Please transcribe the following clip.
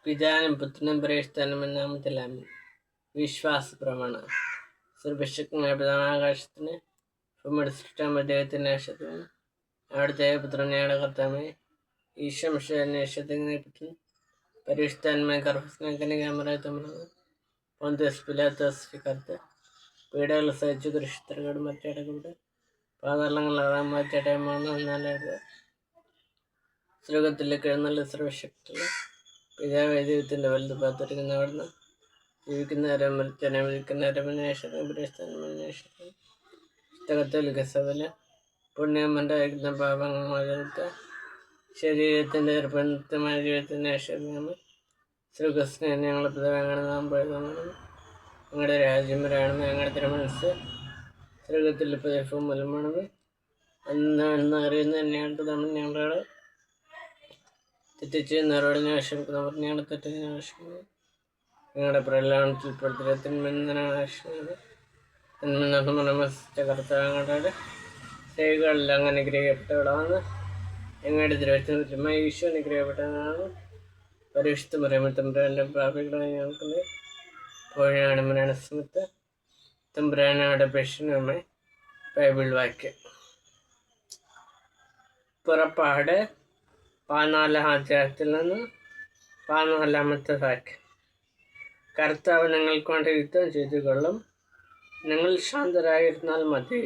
പിതാനും പുത്രനും പരിശുദ്ധാത്മാവിന്റെ നാമത്തിൽ ആമേൻ. വിശ്വാസ പ്രമാണം. സർവശക്തനായ പിതാവായ ആകാശത്തിന് ഭൂമിയുടെ സൃഷ്ടാവായ ദൈവത്തിന്റെ ആശയത്തിന് അവിടുത്തെ പുത്രൻ ഞങ്ങളുടെ കർത്താവേ ഈശോ മിശിഹായുടെ ആശയത്തിന് പരിശുദ്ധാത്മാവിനെ ഗർഭസ്നാക്കനികാമറായത്തമ്മ പൊന്തിയോസ് പിലാത്തോസ് ചക്രവർത്തി പീഡകൾ സഹിച്ചു കുരിശിത്തറകോട് മറ്റേടകൂടെ പാതാളങ്ങൾ മാറ്റേട്ടമാണെന്നാലായത് സ്രോഗത്തിലേക്ക് എഴുന്നള്ള സർവശക്തിയുള്ള പിതാവ് ദൈവത്തിൻ്റെ വലുത് പാത്തിരിക്കുന്ന അവിടുന്ന് ജീവിക്കുന്നവരെ മരിച്ചനെ വിളിക്കുന്നവരെ പുസ്തകത്തിൽ സഭയില് പുണ്യമണ്ടായിരിക്കുന്ന പാപങ്ങൾ മോചനത്തെ ശരീരത്തിൻ്റെ നിർബന്ധമായ ജീവിതത്തിൻ്റെ ആശ്രയമാണ് ശ്രീകൃഷ്ണൻ ഞങ്ങളുടെ പിതാവാണ് നാം പോയതാണ് ഞങ്ങളുടെ രാജ്യം വരാണെന്ന് ഞങ്ങളുടെ തിരുമനസ് സ്വർഗത്തിൽ പ്രദേശവും മൂലമാണത് അന്ന് അറിയുന്ന ഞങ്ങൾക്ക് തമ്മിൽ ഞങ്ങളോട് തെറ്റിച്ച് നിറവടിഞ്ഞ ആശ്രമിക്കുന്നവർ ഞങ്ങളുടെ തെറ്റിന് ആവശ്യമാണ് ഞങ്ങളുടെ പ്രലാപനത്തിൽ കർത്താങ്ങളുടെ സ്ത്രീകളിൽ അങ്ങ് അനുഗ്രഹിക്കപ്പെട്ടവളാണ് ഞങ്ങളുടെ തിരുവചനത്തിലുമായി ഈശോ അനുഗ്രഹിക്കപ്പെട്ടതാണ് പരിശുദ്ധ പറയുമ്പോൾ തമ്പുരാൻ്റെ പ്രാപികളായി ഞങ്ങൾക്ക് പോഴാണ് മരണസമയത്ത് തമ്പുരാനയുടെ പേശനുമായി ബൈബിൾ വാക്യം. പുറപ്പാട് 14-ാം അധ്യായത്തിൽ നിന്ന് 14-ാമത്തെ വാക്യം. കർത്താവ് നിങ്ങൾക്ക് വേണ്ടി യുദ്ധം ചെയ്തുകൊള്ളും, നിങ്ങൾ ശാന്തരായിരുന്നാൽ മതി.